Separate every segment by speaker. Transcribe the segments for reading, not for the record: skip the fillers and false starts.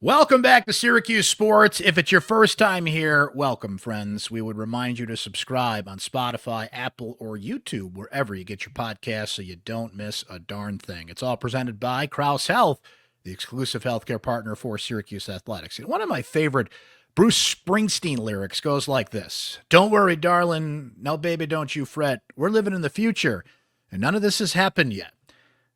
Speaker 1: Welcome back to Syracuse Sports. If it's your first time here, welcome, friends. We would remind you to subscribe on Spotify, Apple, or YouTube, wherever you get your podcasts, so you don't miss a darn thing. It's all presented by Crouse Health, the exclusive healthcare partner for Syracuse Athletics. And one of my favorite Bruce Springsteen lyrics goes like this: "Don't worry, darling. No, baby, don't you fret. We're living in the future, and none of this has happened yet."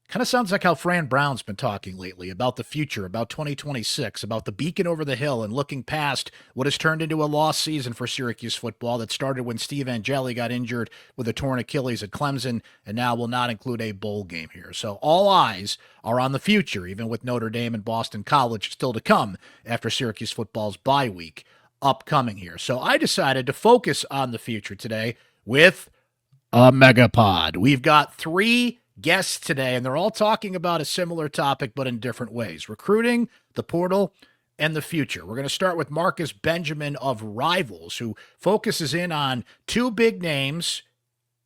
Speaker 1: Kind of sounds like how Fran Brown's been talking lately about the future, about 2026, about the beacon over the hill and looking past what has turned into a lost season for Syracuse football that started when Steve Angeli got injured with a torn Achilles at Clemson and now will not include a bowl game here. So all eyes are on the future, even with Notre Dame and Boston College still to come after Syracuse football's bye week upcoming here. So I decided to focus on the future today with a megapod. We've got three guests today, and they're all talking about a similar topic, but in different ways: recruiting, the portal, and the future. We're going to start with Marcus Benjamin of Rivals, who focuses in on two big names,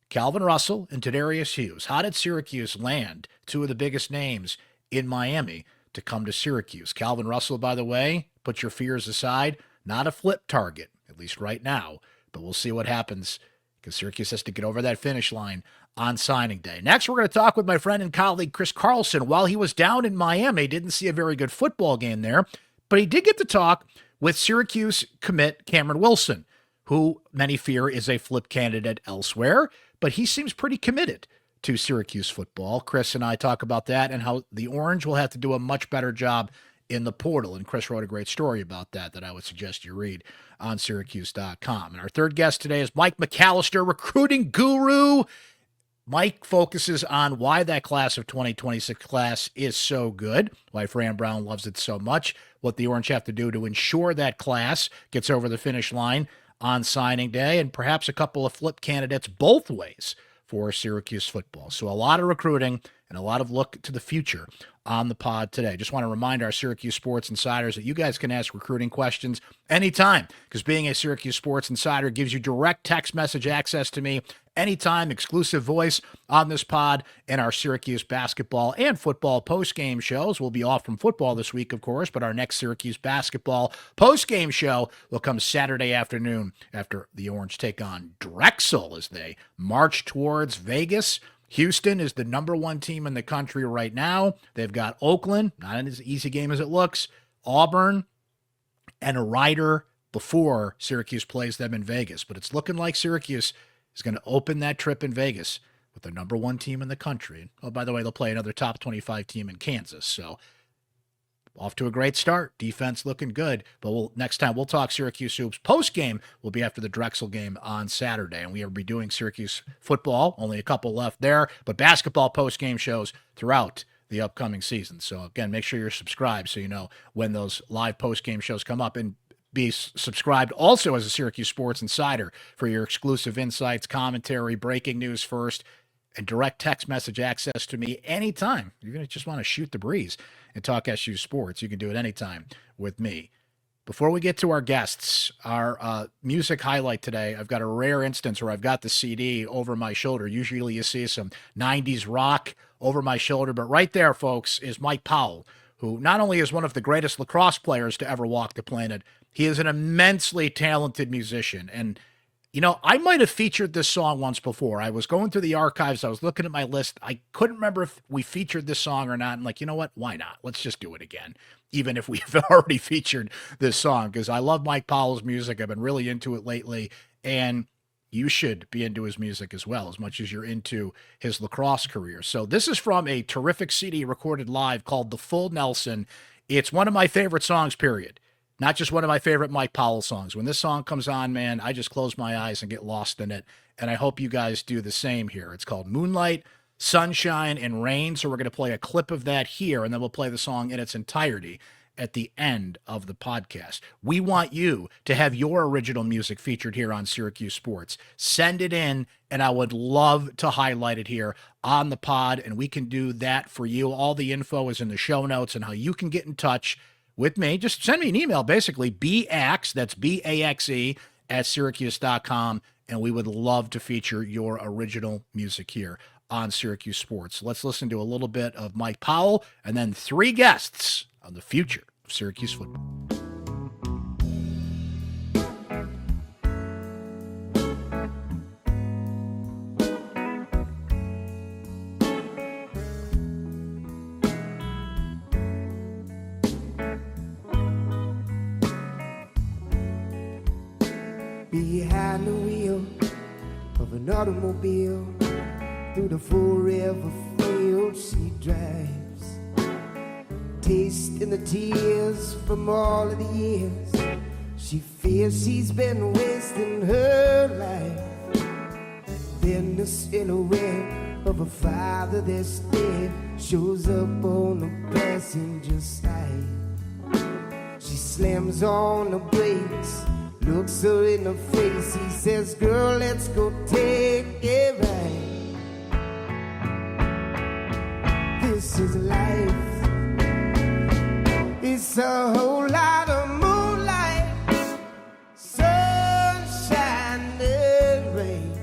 Speaker 1: Calvin Russell and Tedarius Hughes. How did Syracuse land two of the biggest names in Miami to come to Syracuse? Calvin Russell, by the way, put your fears aside, not a flip target, at least right now, but we'll see what happens because Syracuse has to get over that finish line on signing day. Next, we're going to talk with my friend and colleague Chris Carlson. While he was down in Miami, didn't see a very good football game there, but he did get to talk with Syracuse commit Kamron Wilson, who many fear is a flip candidate elsewhere, but he seems pretty committed to Syracuse football. Chris and I talk about that and how the Orange will have to do a much better job in the portal. And Chris wrote a great story about that I would suggest you read on syracuse.com. And our third guest today is Mike McAllister, recruiting guru. Mike focuses on why that class of 2026 class is so good, why Fran Brown loves it so much, what the Orange have to do to ensure that class gets over the finish line on signing day, and perhaps a couple of flip candidates both ways for Syracuse football. So a lot of recruiting and a lot of look to the future on the pod today. Just want to remind our Syracuse Sports Insiders that you guys can ask recruiting questions anytime, because being a Syracuse Sports Insider gives you direct text message access to me anytime, exclusive voice on this pod, and our Syracuse basketball and football post-game shows. We'll be off from football this week, of course, but our next Syracuse basketball post-game show will come Saturday afternoon after the Orange take on Drexel as they march towards Vegas. Houston is the number one team in the country right now. They've got Oakland, not an as easy game as it looks, Auburn, and a Rider before Syracuse plays them in Vegas. But it's looking like Syracuse is going to open that trip in Vegas with the number one team in the country. Oh, by the way, they'll play another top 25 team in Kansas. So off to a great start. Defense looking good. But next time we'll talk Syracuse hoops. Post-game will be after the Drexel game on Saturday. And we will be doing Syracuse football. Only a couple left there. But basketball post-game shows throughout the upcoming season. So, again, make sure you're subscribed so you know when those live post-game shows come up. And be subscribed also as a Syracuse Sports Insider for your exclusive insights, commentary, breaking news first, and direct text message access to me anytime. You're going to just want to shoot the breeze and talk SU sports. You can do it anytime with me. Before we get to our guests, our music highlight today, I've got a rare instance where I've got the CD over my shoulder. Usually you see some 90s rock over my shoulder, but right there, folks, is Mike Powell, who not only is one of the greatest lacrosse players to ever walk the planet, he is an immensely talented musician. And, you know, I might have featured this song once before. I was going through the archives. I was looking at my list. I couldn't remember if we featured this song or not. And like, you know what? Why not? Let's just do it again, even if we've already featured this song, because I love Mike Powell's music. I've been really into it lately. And you should be into his music as well, as much as you're into his lacrosse career. So this is from a terrific CD recorded live called The Full Nelson. It's one of my favorite songs, period. Not just one of my favorite Mike Powell songs. When this song comes on, man, I just close my eyes and get lost in it. And I hope you guys do the same here. It's called Moonlight, Sunshine, and Rain. So we're going to play a clip of that here, and then we'll play the song in its entirety at the end of the podcast. We want you to have your original music featured here on Syracuse Sports. Send it in, and I would love to highlight it here on the pod, and we can do that for you. All the info is in the show notes and how you can get in touch with me. Just send me an email, basically, Baxe, that's Baxe, at syracuse.com, and we would love to feature your original music here on Syracuse Sports. Let's listen to a little bit of Mike Powell and then three guests on the future of Syracuse football.
Speaker 2: Behind the wheel of an automobile, through the forever field she drives, tasting the tears from all of the years she fears she's been wasting her life. Then the silhouette of her father that's dead shows up on the passenger side. She slams on the brakes, looks her in the face. He says, girl, let's go take a ride. This is life. It's a whole lot of moonlight, sunshine and rain.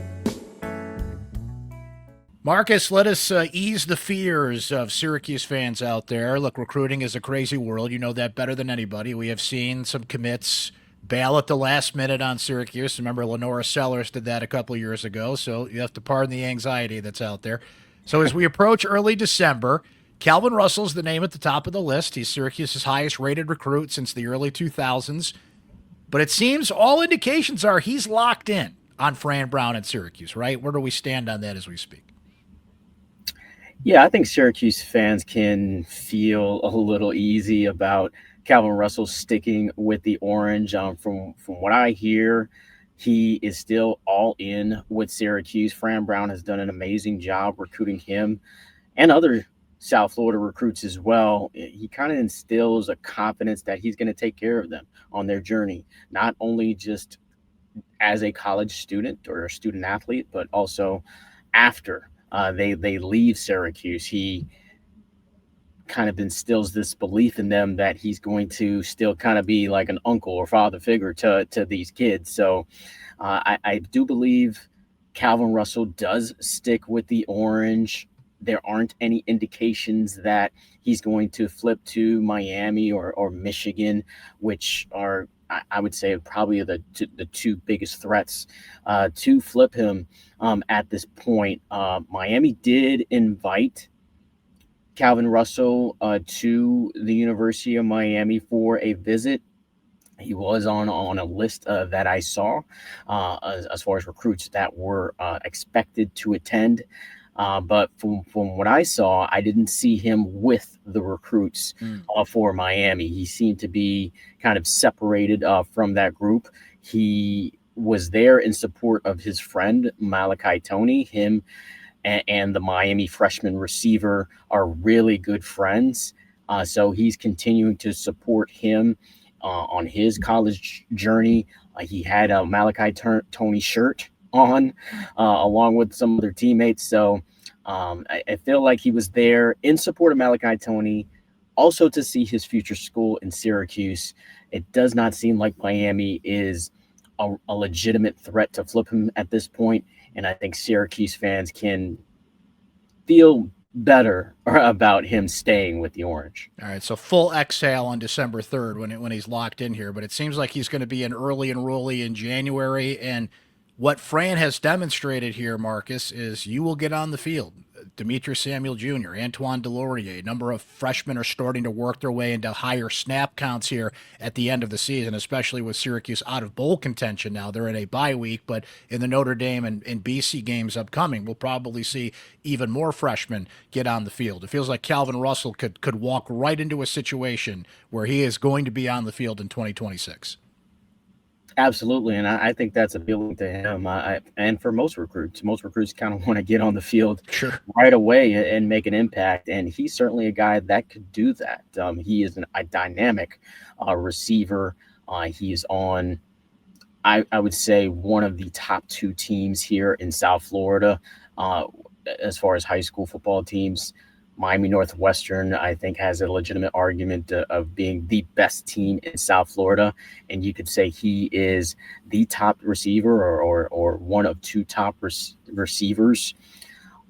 Speaker 1: Marcus, let us ease the fears of Syracuse fans out there. Look, recruiting is a crazy world. You know that better than anybody. We have seen some commits bail at the last minute on Syracuse. Remember, Lenora Sellers did that a couple of years ago, so you have to pardon the anxiety that's out there. So as we approach early December, Calvin Russell's the name at the top of the list. He's Syracuse's highest-rated recruit since the early 2000s. But it seems all indications are he's locked in on Fran Brown at Syracuse, right? Where do we stand on that as we speak?
Speaker 3: Yeah, I think Syracuse fans can feel a little easy about Calvin Russell sticking with the orange. From what I hear, he is still all in with Syracuse. Fran Brown has done an amazing job recruiting him and other South Florida recruits as well. He kind of instills a confidence that he's going to take care of them on their journey, not only just as a college student or a student athlete, but also after they leave Syracuse. He kind of instills this belief in them that he's going to still kind of be like an uncle or father figure to these kids. So I do believe Calvin Russell does stick with the orange. There aren't any indications that he's going to flip to Miami or Michigan, which are, I would say, probably the two biggest threats to flip him at this point. Miami did invite Calvin Russell to the University of Miami for a visit. He was on a list that I saw as far as recruits that were expected to attend. But from what I saw, I didn't see him with the recruits for Miami. He seemed to be kind of separated from that group. He was there in support of his friend, Malachi Toney. Him and the Miami freshman receiver are really good friends. So he's continuing to support him on his college journey. He had a Malachi Toney shirt on along with some other teammates. So I feel like he was there in support of Malachi Toney, also to see his future school in Syracuse. It does not seem like Miami is a legitimate threat to flip him at this point. And I think Syracuse fans can feel better about him staying with the orange.
Speaker 1: All right, so full exhale on December 3rd when he's locked in here, but it seems like he's going to be an early enrollee in January. And what Fran has demonstrated here, Marcus, is you will get on the field. Demetrius Samuel Jr., Antoine Delorier, a number of freshmen are starting to work their way into higher snap counts here at the end of the season, especially with Syracuse out of bowl contention now. They're in a bye week, but in the Notre Dame and BC games upcoming, we'll probably see even more freshmen get on the field. It feels like Calvin Russell could walk right into a situation where he is going to be on the field in 2026.
Speaker 3: Absolutely, and I think that's appealing to him. And for most recruits kind of want to get on the field right away and make an impact, and he's certainly a guy that could do that. He is a dynamic receiver. He's on, I would say, one of the top two teams here in South Florida as far as high school football teams. Miami Northwestern, I think, has a legitimate argument of being the best team in South Florida. And you could say he is the top receiver or one of two top receivers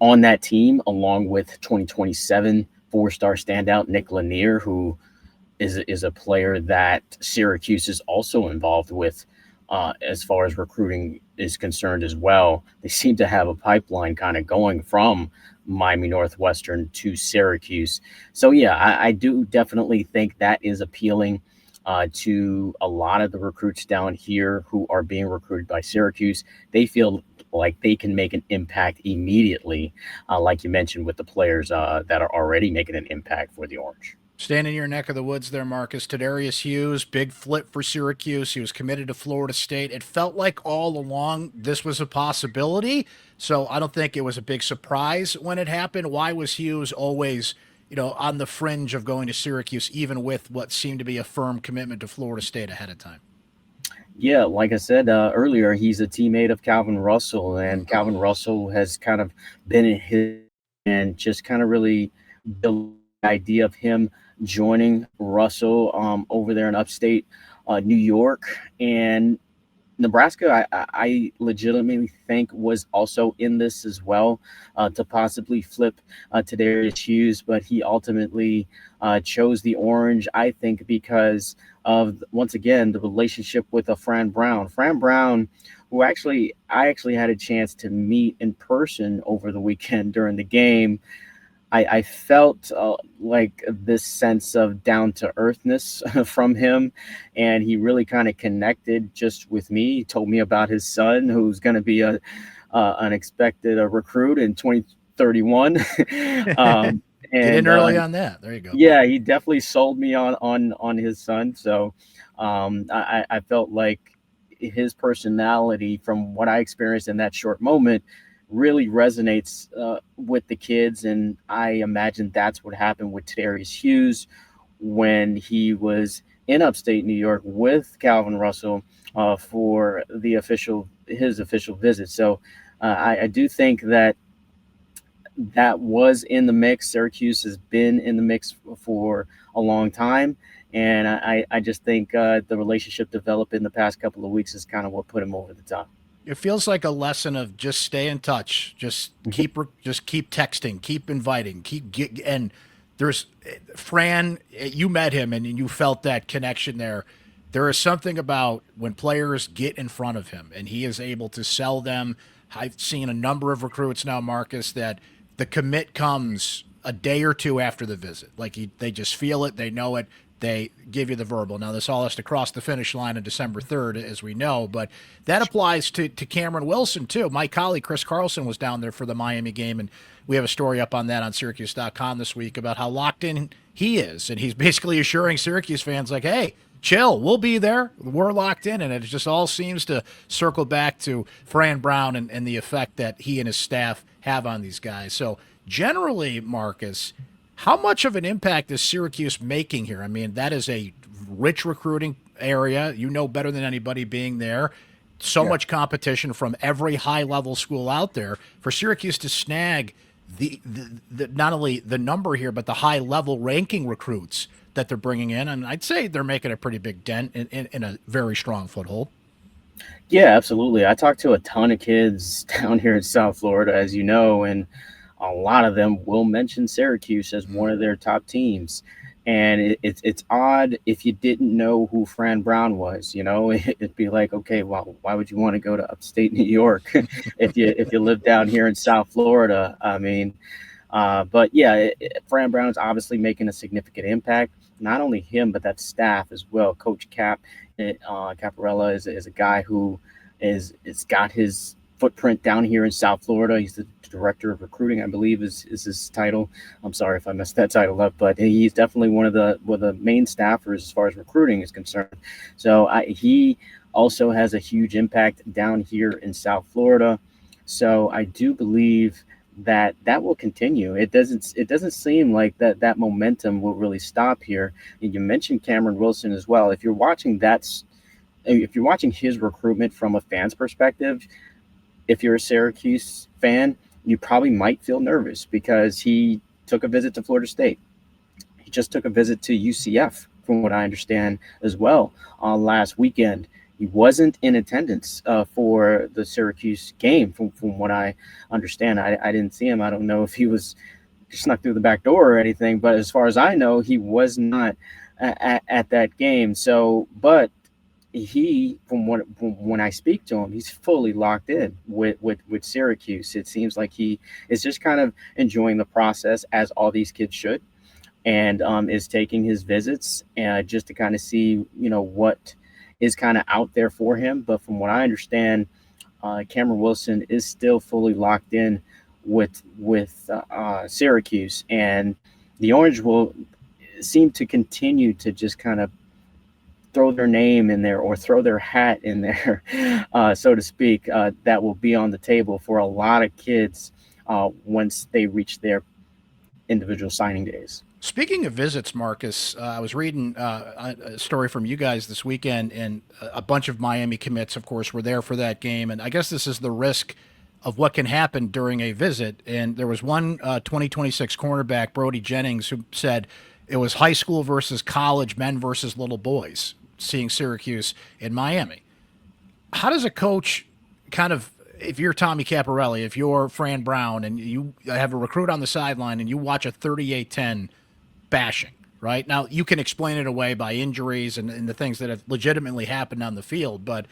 Speaker 3: on that team, along with 2027 four-star standout Nick Lanier, who is a player that Syracuse is also involved with as far as recruiting is concerned as well. They seem to have a pipeline kind of going from Miami Northwestern to Syracuse. So, yeah, I do definitely think that is appealing to a lot of the recruits down here who are being recruited by Syracuse. They feel like they can make an impact immediately, like you mentioned with the players that are already making an impact for the Orange.
Speaker 1: Staying in your neck of the woods there, Marcus. Tedarius Hughes, big flip for Syracuse. He was committed to Florida State. It felt like all along this was a possibility, so I don't think it was a big surprise when it happened. Why was Hughes always, on the fringe of going to Syracuse, even with what seemed to be a firm commitment to Florida State ahead of time?
Speaker 3: Yeah, like I said earlier, he's a teammate of Calvin Russell, and Calvin Russell has kind of been in his and just kind of really built the idea of him joining Russell over there in upstate New York. And Nebraska, I legitimately think was also in this as well to possibly flip Tedarius Hughes, but he ultimately chose the Orange, I think, because of, once again, the relationship with a Fran Brown. Fran Brown, who I actually had a chance to meet in person over the weekend during the game. I felt like this sense of down-to-earthness from him, and he really kind of connected just with me. He told me about his son, who's going to be an unexpected recruit in 2031.
Speaker 1: And get in early on that. There you go.
Speaker 3: Yeah, he definitely sold me on his son. So I felt like his personality, from what I experienced in that short moment, really resonates with the kids. And I imagine that's what happened with Tedarius Hughes when he was in upstate New York with Calvin Russell for his official visit. So I do think that was in the mix. Syracuse has been in the mix for a long time. And I just think the relationship developed in the past couple of weeks is kind of what put him over the top.
Speaker 1: It feels like a lesson of just stay in touch, just keep texting, keep inviting, and there's Fran. You met him and you felt that connection there. There is something about when players get in front of him and he is able to sell them. I've seen a number of recruits now, Marcus, that the commit comes a day or two after the visit. Like they just feel it, they know it. They give you the verbal. Now, this all has to cross the finish line on December 3rd, as we know, but that applies to Kamron Wilson, too. My colleague, Chris Carlson, was down there for the Miami game, and we have a story up on that on syracuse.com this week about how locked in he is, and he's basically assuring Syracuse fans, like, hey, chill, we'll be there. We're locked in, and it just all seems to circle back to Fran Brown and the effect that he and his staff have on these guys. So, generally, Marcus, how much of an impact is Syracuse making here? I mean, that is a rich recruiting area. You know better than anybody being there. So much competition from every high-level school out there. For Syracuse to snag the not only the number here, but the high-level ranking recruits that they're bringing in, and I'd say they're making a pretty big dent in a very strong foothold.
Speaker 3: Yeah, absolutely. I talked to a ton of kids down here in South Florida, as you know, and a lot of them will mention Syracuse as one of their top teams. And it's odd if you didn't know who Fran Brown was, it'd be like, okay, well, why would you want to go to upstate New York if you live down here in South Florida? I mean, but yeah, Fran Brown is obviously making a significant impact. Not only him, but that staff as well. Coach Caparella is a guy who is got his footprint down here in South Florida. He's the director of recruiting, I believe, is his title. I'm sorry if I messed that title up, but he's definitely one of the main staffers as far as recruiting is concerned. So he also has a huge impact down here in South Florida. So I do believe that will continue. It doesn't seem like that momentum will really stop here. And you mentioned Kamron Wilson as well. If you're watching his recruitment from a fan's perspective, if you're a Syracuse fan, you probably might feel nervous because he took a visit to Florida State. He just took a visit to UCF, from what I understand as well, last weekend. He wasn't in attendance for the Syracuse game, from what I understand. I didn't see him. I don't know if he was snuck through the back door or anything, but as far as I know, he was not at that game. So, but he, from when I speak to him, he's fully locked in with Syracuse. It seems like he is just kind of enjoying the process, as all these kids should, and is taking his visits just to kind of see, what is kind of out there for him. But from what I understand, Kamron Wilson is still fully locked in with Syracuse, and the Orange will seem to continue to just kind of throw their name in there, or throw their hat in there, so to speak, that will be on the table for a lot of kids once they reach their individual signing days.
Speaker 1: Speaking of visits, Marcus, I was reading a story from you guys this weekend, and a bunch of Miami commits, of course, were there for that game. And I guess this is the risk of what can happen during a visit. And there was one 2026 cornerback, Brody Jennings, who said it was high school versus college, men versus little boys, seeing Syracuse in Miami. How does a coach kind of, if you're Tommy Caparelli, if you're Fran Brown, and you have a recruit on the sideline and you watch a 38-10 bashing, right? Now, you can explain it away by injuries and the things that have legitimately happened on the field, but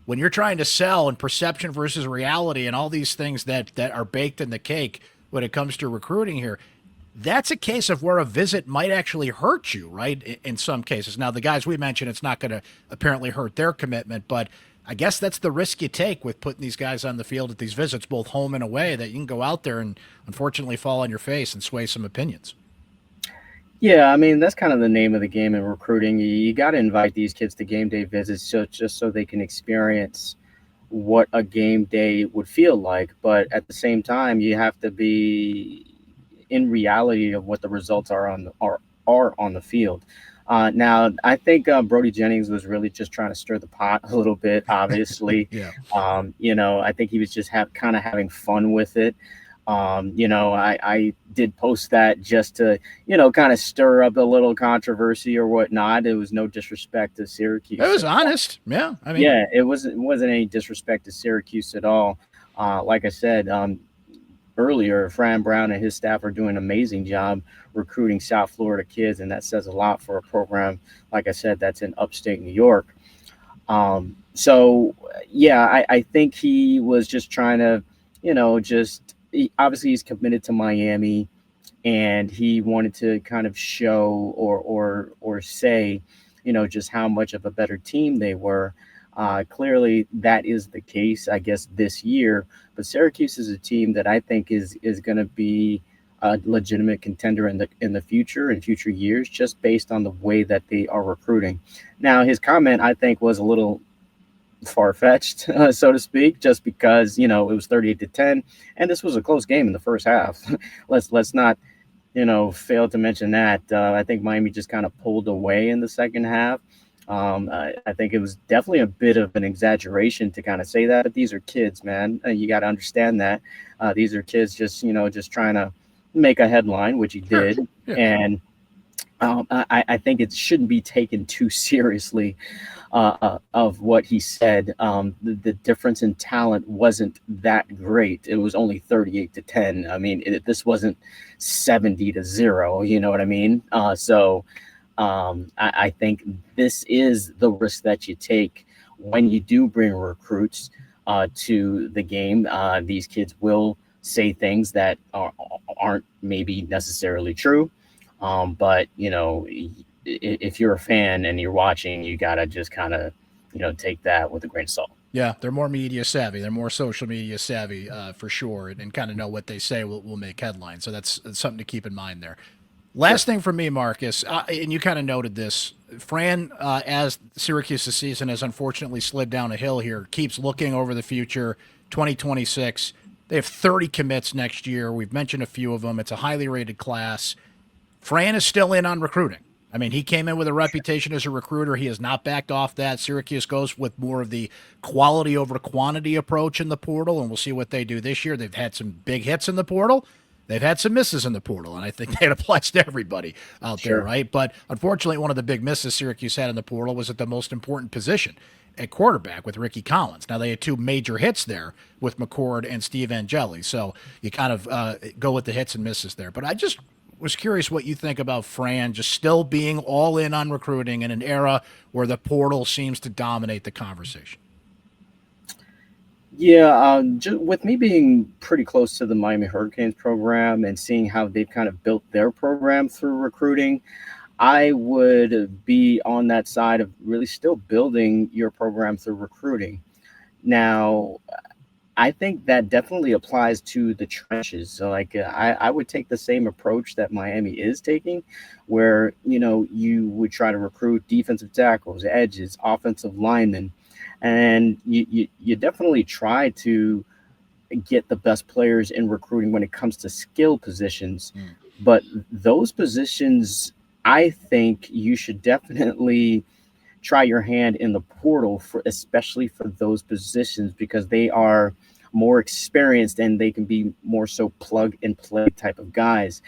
Speaker 1: when you're trying to sell and perception versus reality and all these things that are baked in the cake when it comes to recruiting here, that's a case of where a visit might actually hurt you, right? In some cases. Now, the guys we mentioned, it's not going to apparently hurt their commitment, but I guess that's the risk you take with putting these guys on the field at these visits, both home and away, that you can go out there and unfortunately fall on your face and sway some opinions.
Speaker 3: Yeah, I mean, that's kind of the name of the game in recruiting. You got to invite these kids to game day visits, just so they can experience what a game day would feel like. But at the same time, you have to be in reality of what the results are on the field. Now, I think Brody Jennings was really just trying to stir the pot a little bit, obviously.
Speaker 1: Yeah.
Speaker 3: I think he was just kind of having fun with it. I did post that just to, kind of stir up a little controversy or whatnot. It was no disrespect to Syracuse.
Speaker 1: It was honest. Yeah. I mean,
Speaker 3: yeah, it wasn't any disrespect to Syracuse at all. Like I said, earlier, Fran Brown and his staff are doing an amazing job recruiting South Florida kids, and that says a lot for a program, like I said, that's in upstate New York. I think he was just trying to, obviously he's committed to Miami, and he wanted to kind of show or say, just how much of a better team they were. Clearly, that is the case, I guess, this year. But Syracuse is a team that I think is going to be a legitimate contender in the future, in future years, just based on the way that they are recruiting. Now, his comment, I think, was a little far-fetched, so to speak, just because it was 38-10, and this was a close game in the first half. let's not fail to mention that. I think Miami just kind of pulled away in the second half. I think it was definitely a bit of an exaggeration to kind of say that, but these are kids, man. You got to understand that. These are kids just trying to make a headline, which he did. Sure. Yeah. And I think it shouldn't be taken too seriously of what he said. The difference in talent wasn't that great. It was only 38-10. I mean, this wasn't 70-0. You know what I mean? I think this is the risk that you take when you do bring recruits to the game. These kids will say things that aren't maybe necessarily true. But if you're a fan and you're watching, you got to just kind of, take that with a grain of salt.
Speaker 1: Yeah, they're more media savvy. They're more social media savvy for sure, and kind of know what they say will make headlines. So that's something to keep in mind there. Last thing for me, Marcus, and you kind of noted this, Fran, as Syracuse's season has unfortunately slid down a hill here, keeps looking over the future, 2026. They have 30 commits next year. We've mentioned a few of them. It's a highly rated class. Fran is still in on recruiting. I mean, he came in with a reputation as a recruiter. He has not backed off that. Syracuse goes with more of the quality over quantity approach in the portal, and we'll see what they do this year. They've had some big hits in the portal. They've had some misses in the portal, and I think that applies to everybody out there, right? But unfortunately, one of the big misses Syracuse had in the portal was at the most important position at quarterback with Ricky Collins. Now, they had two major hits there with McCord and Steve Angeli, so you kind of go with the hits and misses there. But I just was curious what you think about Fran just still being all in on recruiting in an era where the portal seems to dominate the conversation.
Speaker 3: Yeah, with me being pretty close to the Miami Hurricanes program and seeing how they've kind of built their program through recruiting, I would be on that side of really still building your program through recruiting. Now, I think that definitely applies to the trenches. So, like, I would take the same approach that Miami is taking, where, you would try to recruit defensive tackles, edges, offensive linemen, and you definitely try to get the best players in recruiting when it comes to skill positions. But those positions, I think you should definitely try your hand in the portal for, especially for those positions, because they are more experienced and they can be more so plug and play type of guys.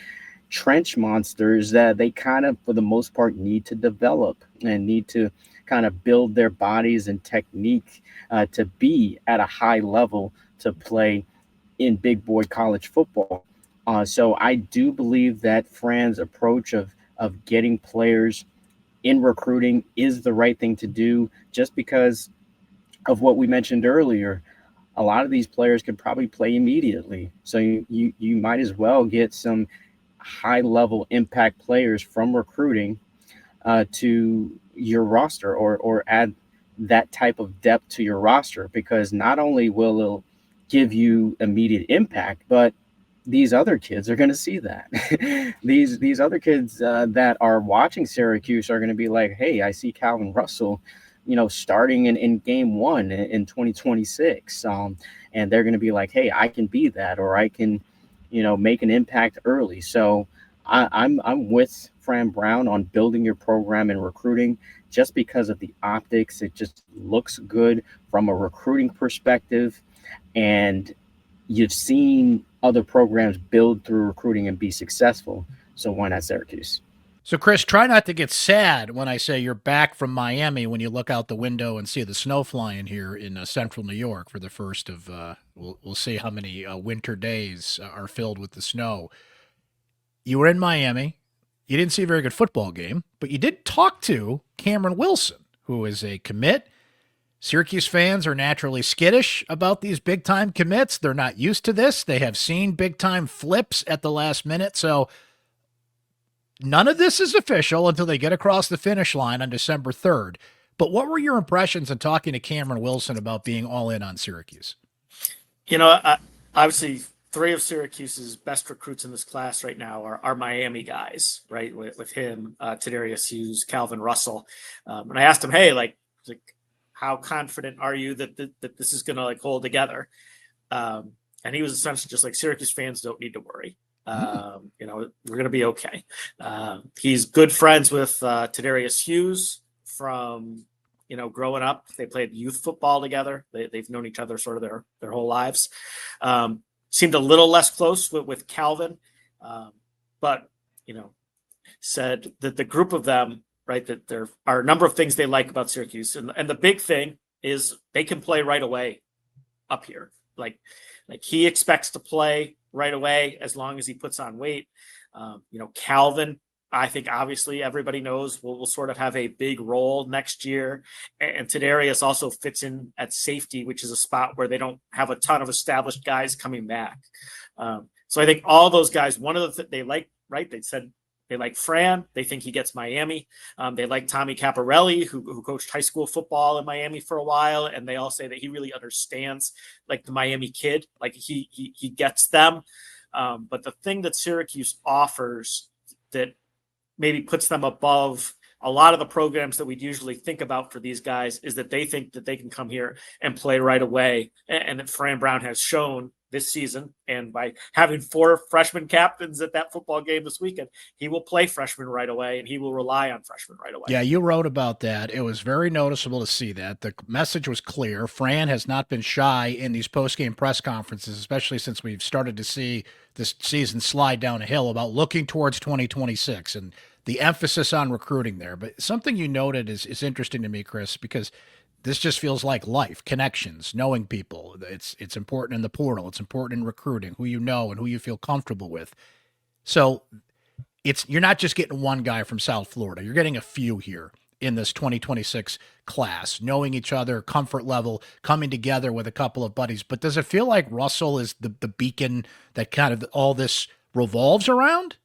Speaker 3: Trench monsters that they kind of, for the most part, need to develop and need to kind of build their bodies and technique to be at a high level to play in big boy college football. So I do believe that Fran's approach of getting players in recruiting is the right thing to do, just because of what we mentioned earlier. A lot of these players could probably play immediately. So you might as well get some high level impact players from recruiting to your roster, or add that type of depth to your roster, because not only will it give you immediate impact, but these other kids are going to see that. these other kids that are watching Syracuse are going to be like, hey, I see Calvin Russell, starting in game one in 2026. And they're going to be like, hey, I can be that, or I can, make an impact early. So I'm with Fran Brown on building your program and recruiting, just because of the optics. It just looks good from a recruiting perspective. And you've seen other programs build through recruiting and be successful. So why not Syracuse?
Speaker 1: So, Chris, try not to get sad when I say you're back from Miami when you look out the window and see the snow flying here in central New York for the first of, we'll see how many winter days are filled with the snow. You were in Miami. You didn't see a very good football game, but you did talk to Kamron Wilson, who is a commit. Syracuse fans are naturally skittish about these big-time commits. They're not used to this. They have seen big-time flips at the last minute, so none of this is official until they get across the finish line on December 3rd. But what were your impressions in talking to Kamron Wilson about being all in on Syracuse?
Speaker 4: Obviously, three of Syracuse's best recruits in this class right now are Miami guys, right? With him, Tedarius, Hughes, Calvin Russell. And I asked him, hey, like how confident are you that this is going to hold together? And he was essentially just like, Syracuse fans don't need to worry. We're going to be okay. He's good friends with Tedarius Hughes from, growing up. They played youth football together. They've known each other sort of their whole lives. Seemed a little less close with Calvin, but, said that the group of them, right, that there are a number of things they like about Syracuse. And the big thing is they can play right away up here. Like he expects to play right away as long as he puts on weight. Calvin, I think obviously everybody knows will sort of have a big role next year. And Tedarius also fits in at safety, which is a spot where they don't have a ton of established guys coming back. So I think all those guys, one of the they like, right, they said they like Fran. They think he gets Miami. They like Tommy Caparelli, who coached high school football in Miami for a while. And they all say that he really understands like the Miami kid, like he gets them. But the thing that Syracuse offers that maybe puts them above a lot of the programs that we'd usually think about for these guys is that they think that they can come here and play right away. And that Fran Brown has shown this season, and by having 4 freshman captains at that football game this weekend, he will play freshmen right away, and he will rely on freshmen right away.
Speaker 1: Yeah, you wrote about that. It was very noticeable to see that. The message was clear. Fran has not been shy in these post-game press conferences, especially since we've started to see this season slide down a hill, about looking towards 2026 and the emphasis on recruiting there. But something you noted is interesting to me, Chris, because this just feels like life, connections, knowing people. It's important in the portal. It's important in recruiting, who you know and who you feel comfortable with. So you're not just getting one guy from South Florida. You're getting a few here in this 2026 class, knowing each other, comfort level, coming together with a couple of buddies. But does it feel like Russell is the beacon that kind of all this revolves around?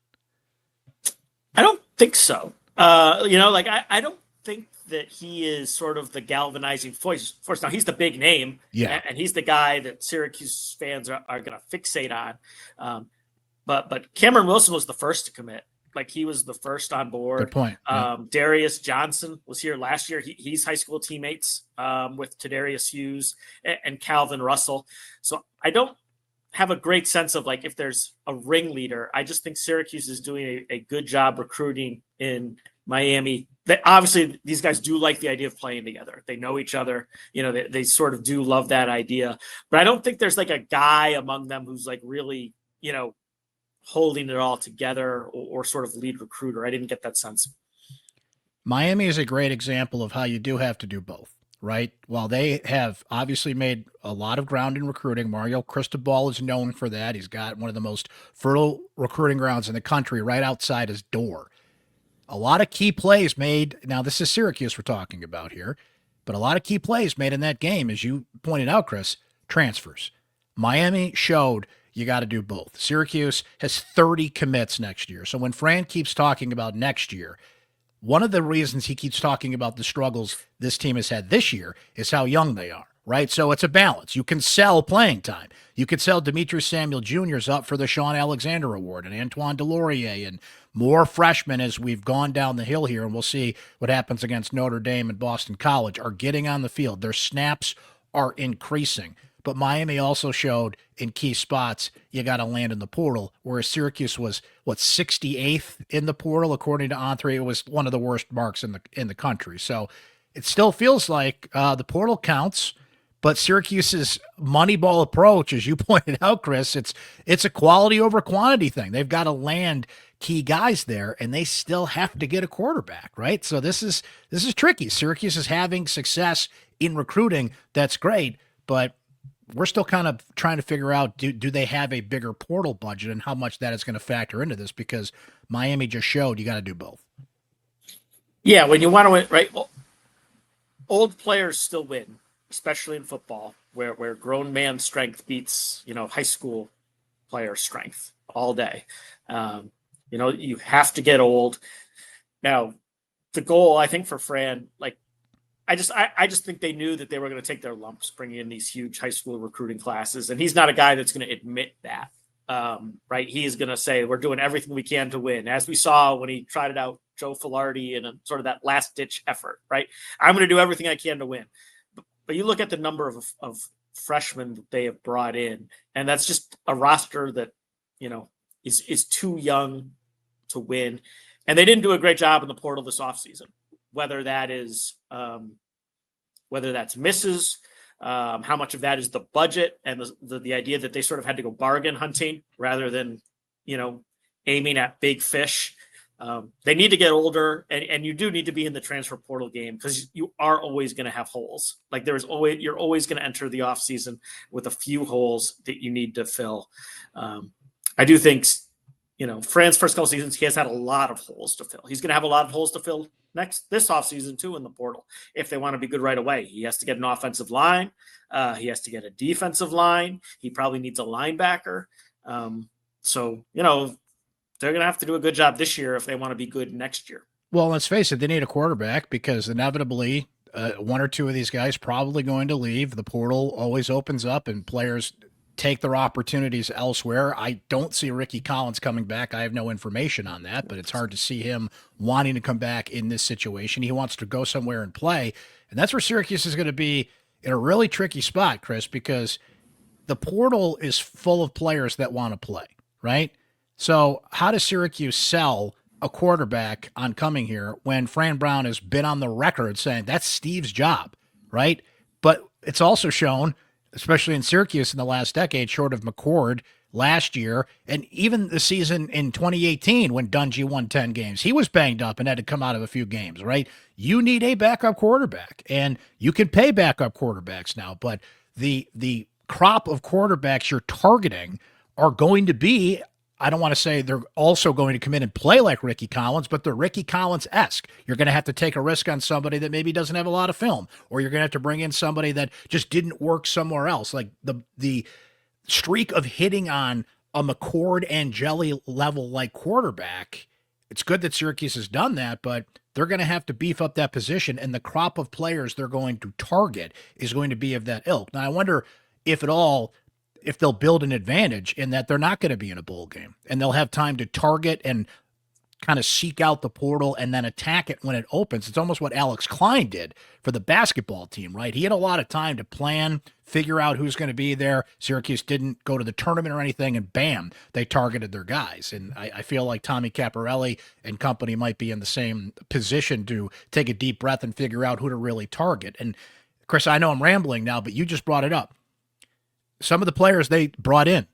Speaker 4: I don't think so. Like I don't think that he is sort of the galvanizing force. Now he's the big name, and he's the guy that Syracuse fans are going to fixate on. But Kamron Wilson was the first to commit. Like he was the first on board.
Speaker 1: Good point.
Speaker 4: Darius Johnson was here last year. He's high school teammates with Tedarius Hughes and Calvin Russell. So I don't have a great sense of like if there's a ringleader. I just think Syracuse is doing a good job recruiting in Miami. Obviously, these guys do like the idea of playing together. They know each other. They sort of do love that idea. But I don't think there's like a guy among them who's like really, holding it all together or sort of lead recruiter. I didn't get that sense.
Speaker 1: Miami is a great example of how you do have to do both, right? While they have obviously made a lot of ground in recruiting, Mario Cristobal is known for that. He's got one of the most fertile recruiting grounds in the country right outside his door. A lot of key plays made. Now, this is Syracuse we're talking about here, but a lot of key plays made in that game, as you pointed out, Chris, transfers. Miami showed you got to do both. Syracuse has 30 commits next year. So when Fran keeps talking about next year, one of the reasons he keeps talking about the struggles this team has had this year is how young they are, right? So it's a balance. You can sell playing time. You could sell Demetrius Samuel Jr.'s up for the Sean Alexander Award and Antoine Delorier and more freshmen as we've gone down the hill here, and we'll see what happens against Notre Dame and Boston College, are getting on the field. Their snaps are increasing. But Miami also showed in key spots you got to land in the portal, whereas Syracuse was, 68th in the portal, according to Entree. It was one of the worst marks in the country. So it still feels like the portal counts, but Syracuse's Moneyball approach, as you pointed out, Chris, it's a quality over quantity thing. They've got to land key guys there, and they still have to get a quarterback, right? So this is tricky. Syracuse is having success in recruiting. That's great, but we're still kind of trying to figure out, do they have a bigger portal budget and how much that is going to factor into this, because Miami just showed you got to do both.
Speaker 4: Yeah, when you want to win, right? Old players still win, especially in football, where grown man strength beats, high school player strength all day. You have to get old. Now, the goal, I think, for Fran, like, I just think they knew that they were going to take their lumps bringing in these huge high school recruiting classes. And he's not a guy that's going to admit that, right? He is going to say, we're doing everything we can to win. As we saw when he tried it out, Joe Filardi, in a sort of that last ditch effort, right? I'm going to do everything I can to win. But you look at the number of freshmen that they have brought in, and that's just a roster that, is too young to win. And they didn't do a great job in the portal this offseason. Whether that is, whether that's misses, how much of that is the budget and the idea that they sort of had to go bargain hunting rather than, aiming at big fish. They need to get older, and you do need to be in the transfer portal game, because you are always going to have holes. Like you're always going to enter the offseason with a few holes that you need to fill. I do think, Fran's first couple seasons, he has had a lot of holes to fill. He's going to have a lot of holes to fill this offseason too in the portal if they want to be good right away. He has to get an offensive line. He has to get a defensive line. He probably needs a linebacker. So they're going to have to do a good job this year if they want to be good next year.
Speaker 1: Well, let's face it, they need a quarterback, because inevitably one or two of these guys probably going to leave. The portal always opens up and players take their opportunities elsewhere. I don't see Ricky Collins coming back. I have no information on that, but it's hard to see him wanting to come back in this situation. He wants to go somewhere and play, and that's where Syracuse is going to be in a really tricky spot, Chris, because the portal is full of players that want to play, right? So how does Syracuse sell a quarterback on coming here when Fran Brown has been on the record saying that's Steve's job, right? But it's also shown, especially in Syracuse in the last decade, short of McCord last year, and even the season in 2018 when Dungy won 10 games, he was banged up and had to come out of a few games, right? You need a backup quarterback, and you can pay backup quarterbacks now, but the crop of quarterbacks you're targeting are going to be I don't want to say they're also going to come in and play like Ricky Collins, but they're Ricky Collins-esque. You're going to have to take a risk on somebody that maybe doesn't have a lot of film, or you're going to have to bring in somebody that just didn't work somewhere else. Like the streak of hitting on a McCord and Jelly level like quarterback. It's good that Syracuse has done that, but they're going to have to beef up that position, and the crop of players they're going to target is going to be of that ilk. Now, I wonder if at all, if they'll build an advantage in that they're not going to be in a bowl game, and they'll have time to target and kind of seek out the portal and then attack it when it opens. It's almost what Alex Klein did for the basketball team, right? He had a lot of time to plan, figure out who's going to be there. Syracuse didn't go to the tournament or anything, and bam, they targeted their guys. And I feel like Tommy Caparelli and company might be in the same position to take a deep breath and figure out who to really target. And Chris, I know I'm rambling now, but you just brought it up. Some of the players they brought in,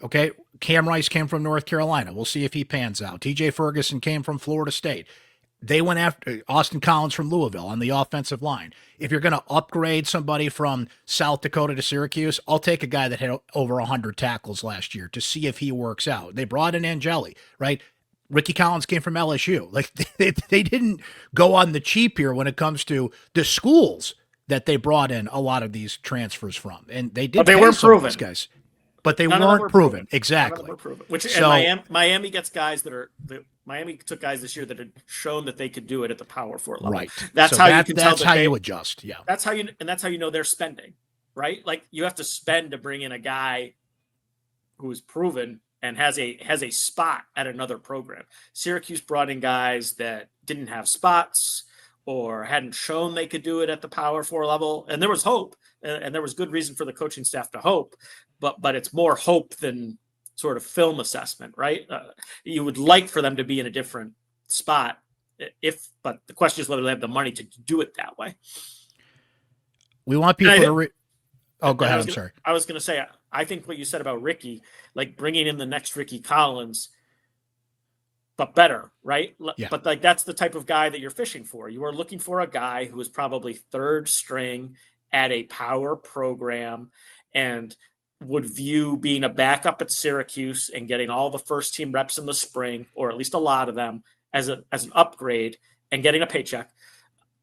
Speaker 1: okay, Cam Rice came from North Carolina. We'll see if he pans out. TJ Ferguson came from Florida State. They went after Austin Collins from Louisville on the offensive line. If you're going to upgrade somebody from South Dakota to Syracuse, I'll take a guy that had over 100 tackles last year to see if he works out. They brought in Angeli, right? Ricky Collins came from LSU. Like they didn't go on the cheap here when it comes to the schools that they brought in a lot of these transfers from. And they did,
Speaker 4: but they weren't proven,
Speaker 1: these guys. But they weren't proven. Exactly.
Speaker 4: Were proven. And Miami gets guys Miami took guys this year that had shown that they could do it at the Power 4 level.
Speaker 1: Right.
Speaker 4: That's how you can tell.
Speaker 1: That's how you adjust. Yeah.
Speaker 4: That's how you know they're spending, right? Like you have to spend to bring in a guy who is proven and has a spot at another program. Syracuse brought in guys that didn't have spots or hadn't shown they could do it at the Power 4 level, and there was hope, and there was good reason for the coaching staff to hope. But it's more hope than sort of film assessment, right? You would like for them to be in a different spot, but the question is whether they have the money to do it that way.
Speaker 1: We want people to. Go ahead. I'm sorry.
Speaker 4: I was going to say, I think what you said about Ricky, like bringing in the next Ricky Collins, but better, right?
Speaker 1: Yeah.
Speaker 4: But like that's the type of guy that you're fishing for. You are looking for a guy who is probably third string at a power program and would view being a backup at Syracuse and getting all the first team reps in the spring, or at least a lot of them, as an upgrade and getting a paycheck.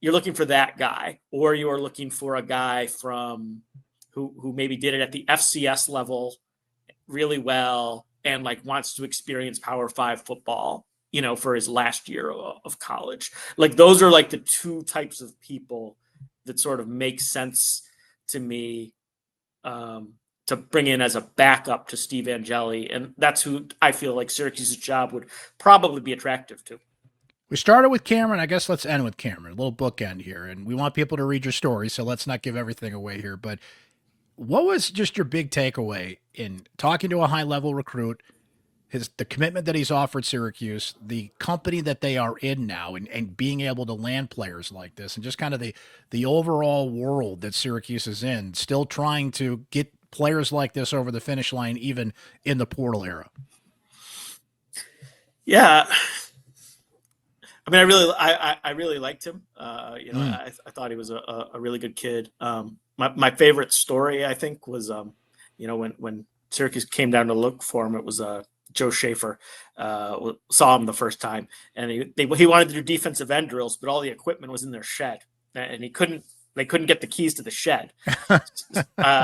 Speaker 4: You're looking for that guy, or you are looking for a guy from who maybe did it at the FCS level really well and like wants to experience Power 5 football, for his last year of college. Like those are like the two types of people that sort of make sense to me to bring in as a backup to Steve Angeli. And that's who I feel like Syracuse's job would probably be attractive to.
Speaker 1: We started with Kamron. I guess let's end with Kamron. A little bookend here. And we want people to read your story, so let's not give everything away here. But what was just your big takeaway in talking to a high-level recruit, the commitment that he's offered Syracuse, the company that they are in now, and being able to land players like this, and just kind of the overall world that Syracuse is in, still trying to get players like this over the finish line, even in the portal era?
Speaker 4: Yeah. I mean, I really liked him. I thought he was a really good kid. My favorite story, I think, was, when Syracuse came down to look for him, it was Joe Schaefer saw him the first time, and he wanted to do defensive end drills, but all the equipment was in their shed, and they couldn't get the keys to the shed.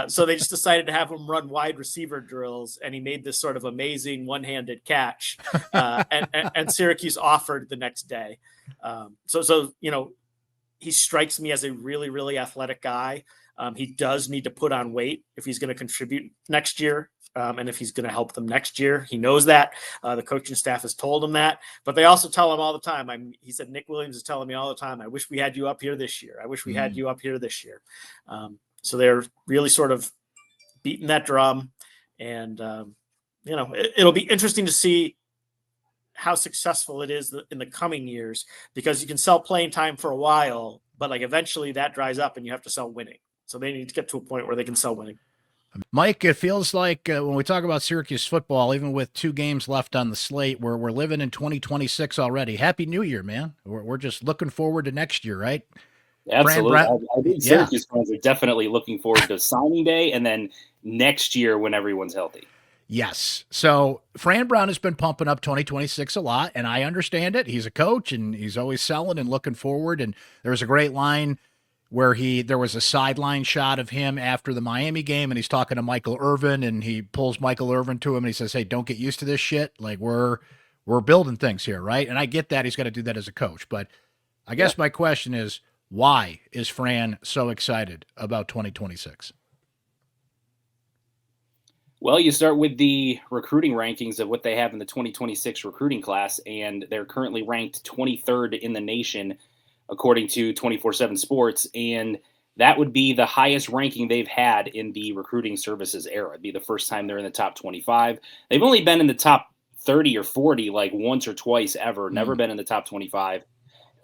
Speaker 4: So they just decided to have him run wide receiver drills, and he made this sort of amazing one-handed catch. And Syracuse offered the next day. So he strikes me as a really, really athletic guy. He does need to put on weight if he's going to contribute next year. And if he's going to help them next year. He knows that. The coaching staff has told him that. But they also tell him all the time. He said, Nick Williams is telling me all the time, I wish we had you up here this year. I wish we had you up here this year. So they're really sort of beating that drum. And, it'll be interesting to see how successful it is in the coming years, because you can sell playing time for a while, but like eventually that dries up and you have to sell winning. So they need to get to a point where they can sell winning.
Speaker 1: Mike, it feels like when we talk about Syracuse football, even with 2 games left on the slate, we're living in 2026 already. Happy New Year, man. We're just looking forward to next year, right?
Speaker 5: Absolutely. I think Syracuse fans are definitely looking forward to signing day and then next year when everyone's healthy.
Speaker 1: Yes. So Fran Brown has been pumping up 2026 a lot, and I understand it. He's a coach, and he's always selling and looking forward. And there was a great line where there was a sideline shot of him after the Miami game, and he's talking to Michael Irvin, and he pulls Michael Irvin to him, and he says, "Hey, don't get used to this shit. Like we're building things here, right?" And I get that he's got to do that as a coach, but I guess my question is, why is Fran so excited about 2026?
Speaker 5: Well, you start with the recruiting rankings of what they have in the 2026 recruiting class, and they're currently ranked 23rd in the nation, according to 24/7 Sports, and that would be the highest ranking they've had in the recruiting services era. It'd be the first time they're in the top 25. They've only been in the top 30 or 40 like once or twice ever, never been in the top 25.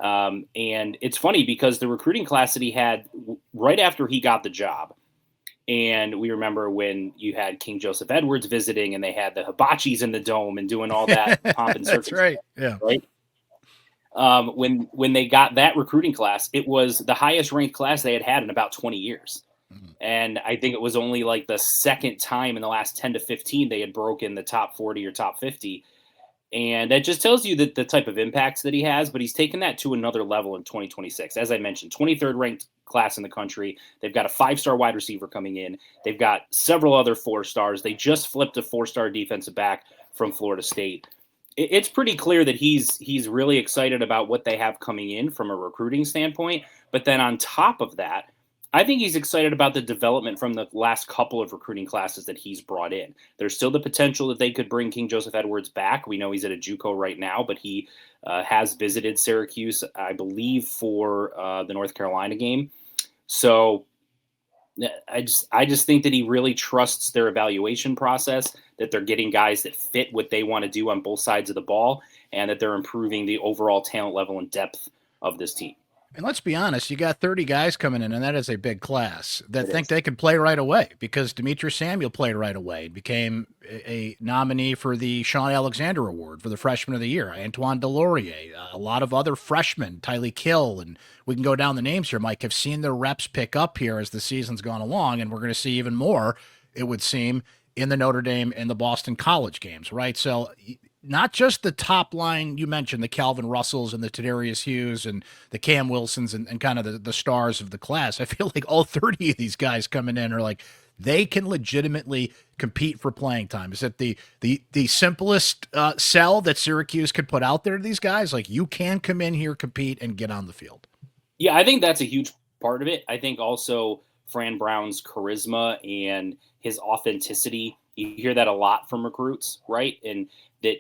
Speaker 5: And it's funny because the recruiting class that he had right after he got the job, and we remember when you had King Joseph Edwards visiting and they had the hibachis in the dome and doing all that pomp and circumstance.
Speaker 1: That's right. Yeah.
Speaker 5: Right. When they got that recruiting class, it was the highest ranked class they had in about 20 years. And I think it was only like the second time in the last 10 to 15 they had broken the top 40 or top 50. And that just tells you that the type of impacts that he has, but he's taken that to another level in 2026. As I mentioned, 23rd ranked class in the country. They've got a 5-star wide receiver coming in. They've got several other 4-stars. They just flipped a 4-star defensive back from Florida State. It's pretty clear that he's really excited about what they have coming in from a recruiting standpoint. But then on top of that, I think he's excited about the development from the last couple of recruiting classes that he's brought in. There's still the potential that they could bring King Joseph Edwards back. We know he's at a JUCO right now, but he has visited Syracuse, I believe, for the North Carolina game. So I just think that he really trusts their evaluation process, that they're getting guys that fit what they want to do on both sides of the ball, and that they're improving the overall talent level and depth of this team.
Speaker 1: And let's be honest, you got 30 guys coming in, and that is a big class that think they can play right away, because Demetrius Samuel played right away, became a nominee for the Sean Alexander Award for the Freshman of the Year. Antoine Delorier, a lot of other freshmen, Tylee Kill, and we can go down the names here, Mike, have seen their reps pick up here as the season's gone along, and we're going to see even more, it would seem, in the Notre Dame and the Boston College games, right? So not just the top line you mentioned, the Calvin Russells and the Tedarius Hughes and the Cam Wilsons and kind of the stars of the class. I feel like all 30 of these guys coming in are like, they can legitimately compete for playing time. Is it the simplest sell that Syracuse could put out there to these guys? Like, you can come in here, compete, and get on the field.
Speaker 5: Yeah, I think that's a huge part of it. I think also Fran Brown's charisma and his authenticity, you hear that a lot from recruits, right? And that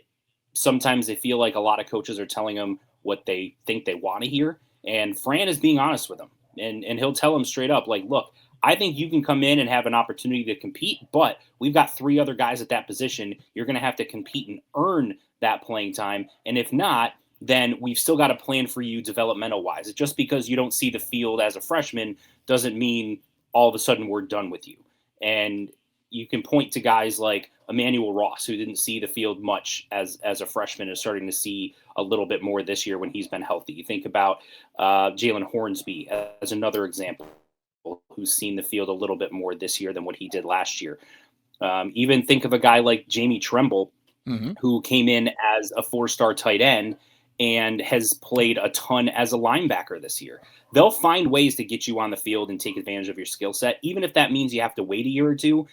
Speaker 5: sometimes they feel like a lot of coaches are telling them what they think they want to hear. And Fran is being honest with them. And he'll tell them straight up, like, look, I think you can come in and have an opportunity to compete, but we've got 3 other guys at that position. You're going to have to compete and earn that playing time. And if not, then we've still got a plan for you developmental wise. Just because you don't see the field as a freshman doesn't mean all of a sudden we're done with you. And you can point to guys like Emmanuel Ross, who didn't see the field much as a freshman, is starting to see a little bit more this year when he's been healthy. You think about Jalen Hornsby as another example, who's seen the field a little bit more this year than what he did last year. Even think of a guy like Jamie Tremble, who came in as a 4-star tight end and has played a ton as a linebacker this year. They'll find ways to get you on the field and take advantage of your skill set, even if that means you have to wait a year or two.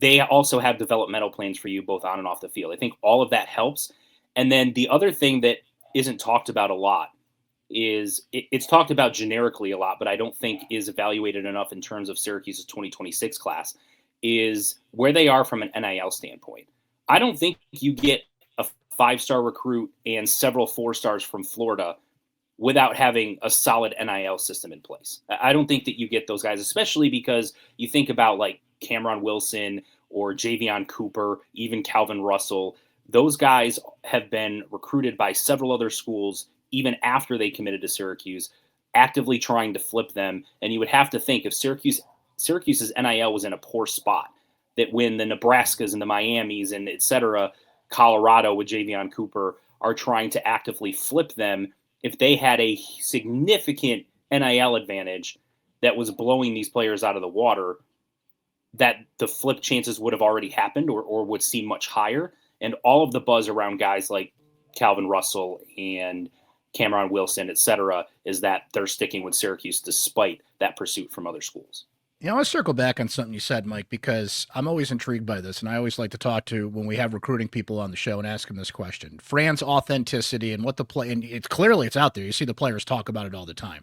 Speaker 5: They also have developmental plans for you both on and off the field. I think all of that helps. And then the other thing that isn't talked about a lot is it's talked about generically a lot, but I don't think is evaluated enough in terms of Syracuse's 2026 class, is where they are from an NIL standpoint. I don't think you get a 5-star recruit and several 4-stars from Florida without having a solid NIL system in place. I don't think that you get those guys, especially because you think about like Kamron Wilson or Javion Cooper, even Calvin Russell. Those guys have been recruited by several other schools even after they committed to Syracuse, actively trying to flip them. And you would have to think if Syracuse's NIL was in a poor spot, that when the Nebraskas and the Miamis and et cetera, Colorado with Javion Cooper are trying to actively flip them, if they had a significant NIL advantage that was blowing these players out of the water, that the flip chances would have already happened or would seem much higher. And all of the buzz around guys like Calvin Russell and Kamron Wilson, et cetera, is that they're sticking with Syracuse despite that pursuit from other schools.
Speaker 1: I want to circle back on something you said, Mike, because I'm always intrigued by this, and I always like to talk to when we have recruiting people on the show and ask them this question. Fran's authenticity and what the play, and it's clearly it's out there. You see the players talk about it all the time.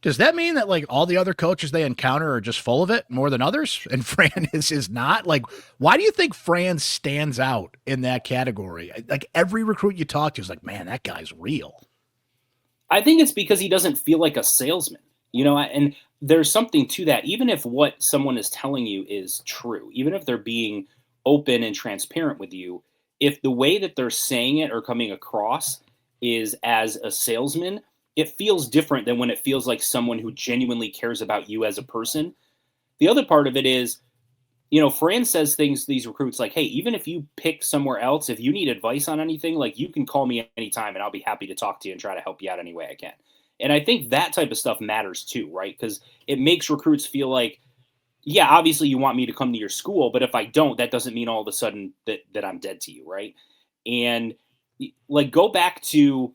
Speaker 1: Does that mean that like all the other coaches they encounter are just full of it more than others, and Fran is not? Like, why do you think Fran stands out in that category? Like every recruit you talk to is like, man, that guy's real.
Speaker 5: I think it's because he doesn't feel like a salesman, and there's something to that. Even if what someone is telling you is true, even if they're being open and transparent with you, if the way that they're saying it or coming across is as a salesman, it feels different than when it feels like someone who genuinely cares about you as a person. The other part of it is, Fran says things to these recruits like, hey, even if you pick somewhere else, if you need advice on anything, like you can call me anytime and I'll be happy to talk to you and try to help you out any way I can. And I think that type of stuff matters too, right? Because it makes recruits feel like, yeah, obviously you want me to come to your school, but if I don't, that doesn't mean all of a sudden that I'm dead to you, right? And like go back to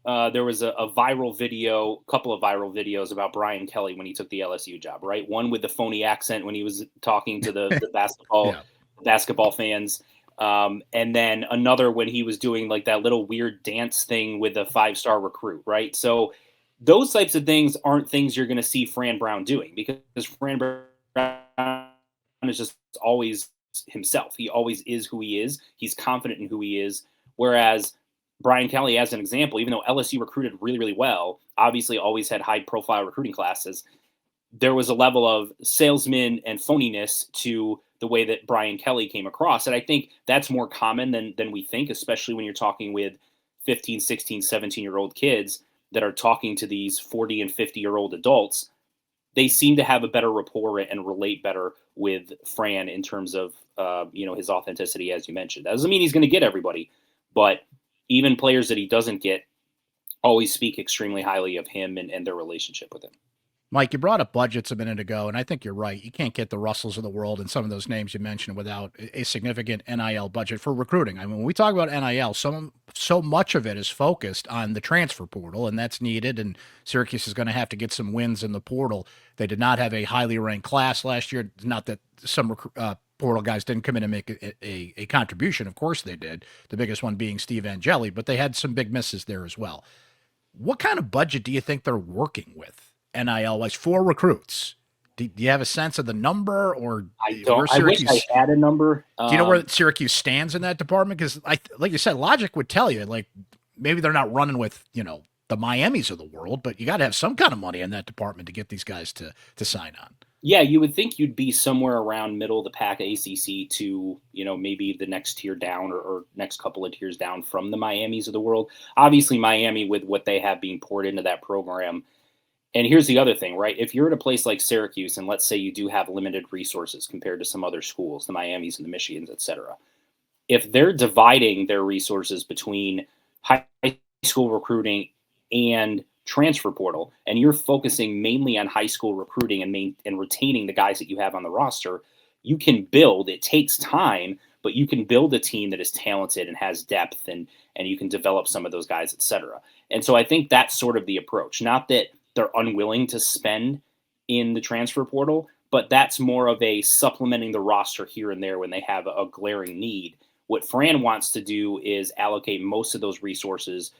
Speaker 5: there was a viral video, couple of viral videos about Brian Kelly when he took the LSU job, right? One with the phony accent when he was talking to the basketball fans. And then another when he was doing like that little weird dance thing with a 5-star recruit, right? So those types of things aren't things you're going to see Fran Brown doing because Fran Brown is just always himself. He always is who he is. He's confident in who he is. Whereas Brian Kelly, as an example, even though LSU recruited really, really well, obviously always had high profile recruiting classes, there was a level of salesman and phoniness to the way that Brian Kelly came across. And I think that's more common than we think, especially when you're talking with 15, 16, 17-year-old kids that are talking to these 40 and 50-year-old adults. They seem to have a better rapport and relate better with Fran in terms of, his authenticity, as you mentioned. That doesn't mean he's going to get everybody, but even players that he doesn't get always speak extremely highly of him and their relationship with him.
Speaker 1: Mike, you brought up budgets a minute ago, and I think you're right. You can't get the Russells of the world and some of those names you mentioned without a significant NIL budget for recruiting. I mean, when we talk about NIL, so much of it is focused on the transfer portal, and that's needed, and Syracuse is going to have to get some wins in the portal. They did not have a highly ranked class last year. Not that some portal guys didn't come in and make a contribution. Of course they did, the biggest one being Steve Angeli, but they had some big misses there as well. What kind of budget do you think they're working with NIL-wise for recruits? Do you have a sense of the number, or
Speaker 5: I don't? I wish I had a number.
Speaker 1: Do you know where Syracuse stands in that department? Because, like you said, logic would tell you, like, maybe they're not running with, the Miamis of the world, but you got to have some kind of money in that department to get these guys to sign on.
Speaker 5: Yeah, you would think you'd be somewhere around middle of the pack ACC to, maybe the next tier down or next couple of tiers down from the Miamis of the world. Obviously, Miami, with what they have being poured into that program. And here's the other thing, right? If you're at a place like Syracuse, and let's say you do have limited resources compared to some other schools, the Miamis and the Michigans, et cetera, if they're dividing their resources between high school recruiting and transfer portal, and you're focusing mainly on high school recruiting and retaining the guys that you have on the roster, you can build. It takes time, but you can build a team that is talented and has depth, and you can develop some of those guys, et cetera. And so I think that's sort of the approach. Not that they're unwilling to spend in the transfer portal, but that's more of a supplementing the roster here and there when they have a glaring need. What Fran wants to do is allocate most of those resources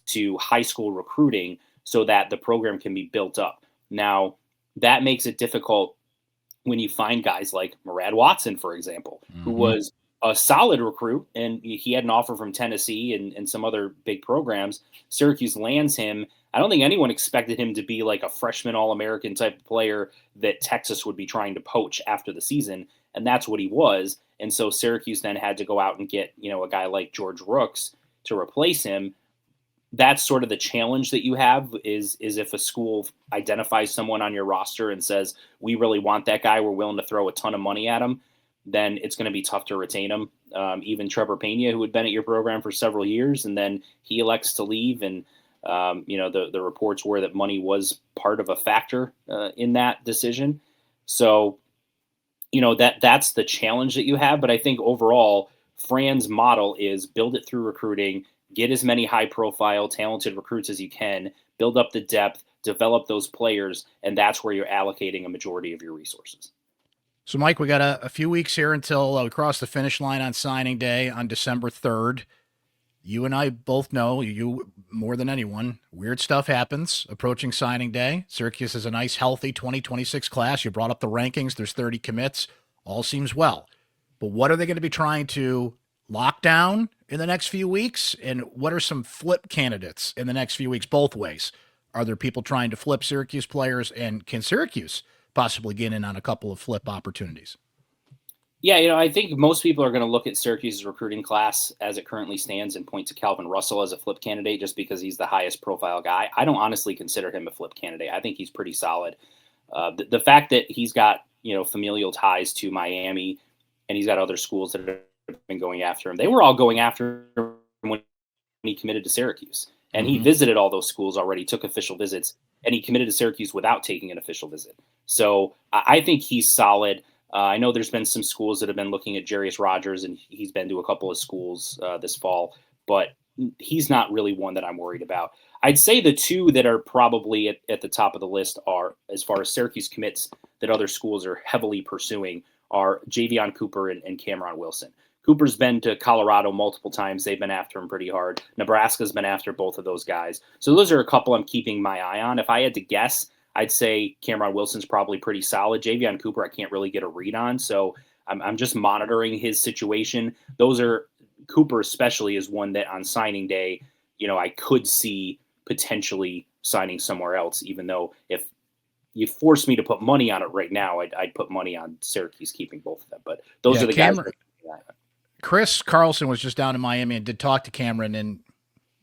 Speaker 5: to high school recruiting so that the program can be built up. Now, that makes it difficult when you find guys like Murad Watson, for example, who was a solid recruit, and he had an offer from Tennessee and some other big programs. Syracuse lands him. I don't think anyone expected him to be like a freshman All-American type of player that Texas would be trying to poach after the season, and that's what he was. And so Syracuse then had to go out and get, a guy like George Rooks to replace him. That's sort of the challenge that you have is if a school identifies someone on your roster and says, we really want that guy, we're willing to throw a ton of money at him, then it's going to be tough to retain him. Even Trevor Pena, who had been at your program for several years, and then he elects to leave. And, the reports were that money was part of a factor in that decision. So that's the challenge that you have. But I think overall, Fran's model is build it through recruiting, get as many high profile, talented recruits as you can, build up the depth, develop those players, and that's where you're allocating a majority of your resources.
Speaker 1: So, Mike, we got a few weeks here until we cross the finish line on signing day on December 3rd. You and I both know, you more than anyone, weird stuff happens approaching signing day. Syracuse is a nice, healthy 2026 class. You brought up the rankings. There's 30 commits. All seems well. But what are they going to be trying to lock down in the next few weeks? And what are some flip candidates in the next few weeks, both ways? Are there people trying to flip Syracuse players? And can Syracuse possibly get in on a couple of flip opportunities?
Speaker 5: Yeah, I think most people are going to look at Syracuse's recruiting class as it currently stands and point to Calvin Russell as a flip candidate just because he's the highest profile guy. I don't honestly consider him a flip candidate. I think he's pretty solid. The fact that he's got, familial ties to Miami and he's got other schools that have been going after him. They were all going after him when he committed to Syracuse. And he visited all those schools already, took official visits, and he committed to Syracuse without taking an official visit. So I think he's solid. I know there's been some schools that have been looking at Jarius Rogers, and he's been to a couple of schools this fall, but he's not really one that I'm worried about. I'd say the two that are probably at the top of the list are, as far as Syracuse commits that other schools are heavily pursuing, are Javion Cooper and Kamron Wilson. Cooper's been to Colorado multiple times. They've been after him pretty hard. Nebraska's been after both of those guys. So those are a couple I'm keeping my eye on. If I had to guess, I'd say Kamron Wilson's probably pretty solid. Javion Cooper, I can't really get a read on, so I'm just monitoring his situation. Cooper especially is one that on signing day, I could see potentially signing somewhere else, even though if you force me to put money on it right now, I'd put money on Syracuse keeping both of them. But those are the guys.
Speaker 1: Chris Carlson was just down in Miami and did talk to Kamron, and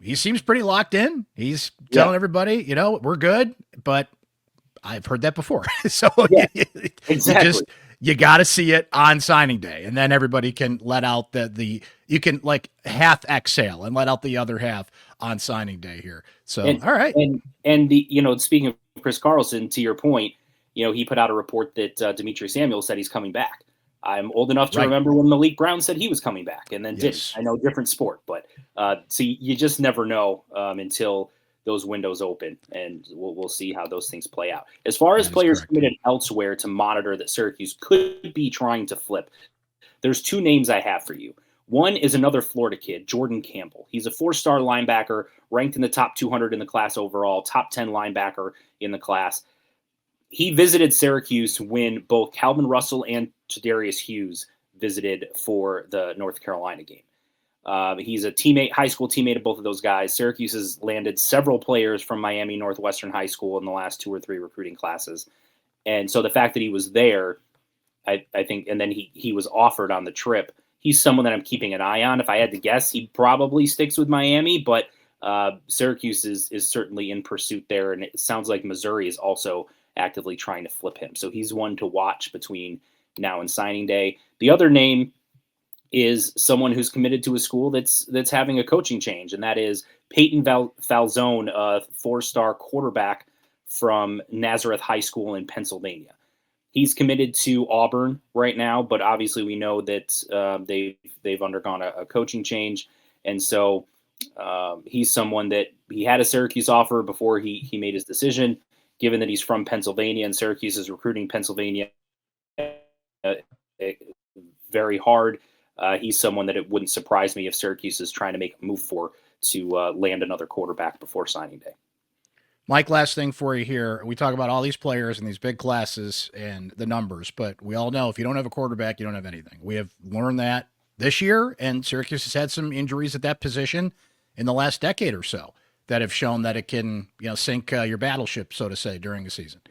Speaker 1: he seems pretty locked in. He's telling everybody, we're good, but I've heard that before. So
Speaker 5: exactly.
Speaker 1: You got to see it on signing day, and then everybody can let out you can like half exhale and let out the other half on signing day here. So, all right.
Speaker 5: And speaking of Chris Carlson, to your point, he put out a report that Demetri Samuel said he's coming back. I'm old enough to remember when Malik Brown said he was coming back and then didn't. I know, different sport, but so you just never know until those windows open, and we'll see how those things play out. As far as players committed elsewhere to monitor that Syracuse could be trying to flip, there's two names I have for you. One is another Florida kid, Jordan Campbell. He's a 4-star linebacker, ranked in the top 200 in the class overall, top 10 linebacker in the class. He visited Syracuse when both Calvin Russell and Tedarius Hughes visited for the North Carolina game. He's a high school teammate of both of those guys. Syracuse has landed several players from Miami Northwestern High School in the last 2 or 3 recruiting classes. And so the fact that he was there, I think, and then he was offered on the trip, he's someone that I'm keeping an eye on. If I had to guess, he probably sticks with Miami, but Syracuse is certainly in pursuit there. And it sounds like Missouri is also actively trying to flip him. So he's one to watch between now and signing day. The other name is someone who's committed to a school that's having a coaching change, and that is Peyton Falzone, a 4-star quarterback from Nazareth High School in Pennsylvania. He's committed to Auburn right now, but obviously we know that they've undergone a coaching change, and so he's someone that he had a Syracuse offer before he made his decision. Given that he's from Pennsylvania and Syracuse is recruiting Pennsylvania very hard, he's someone that it wouldn't surprise me if Syracuse is trying to make a move to land another quarterback before signing day.
Speaker 1: Mike, last thing for you here. We talk about all these players and these big classes and the numbers, but we all know if you don't have a quarterback, you don't have anything. We have learned that this year, and Syracuse has had some injuries at that position in the last decade or so that have shown that it can, sink your battleship, so to say, during the season.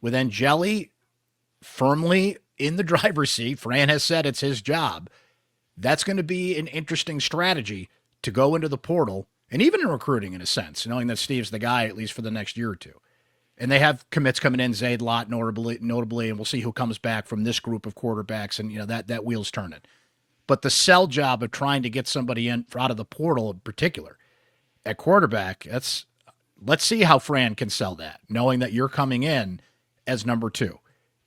Speaker 1: With Angeli firmly in the driver's seat, Fran has said it's his job. That's going to be an interesting strategy to go into the portal, and even in recruiting, in a sense, knowing that Steve's the guy at least for the next year or two. And they have commits coming in, Zaid Lott notably, and we'll see who comes back from this group of quarterbacks, and that wheel's turning. But the sell job of trying to get somebody in out of the portal in particular at quarterback, let's see how Fran can sell that, knowing that you're coming in as number 2.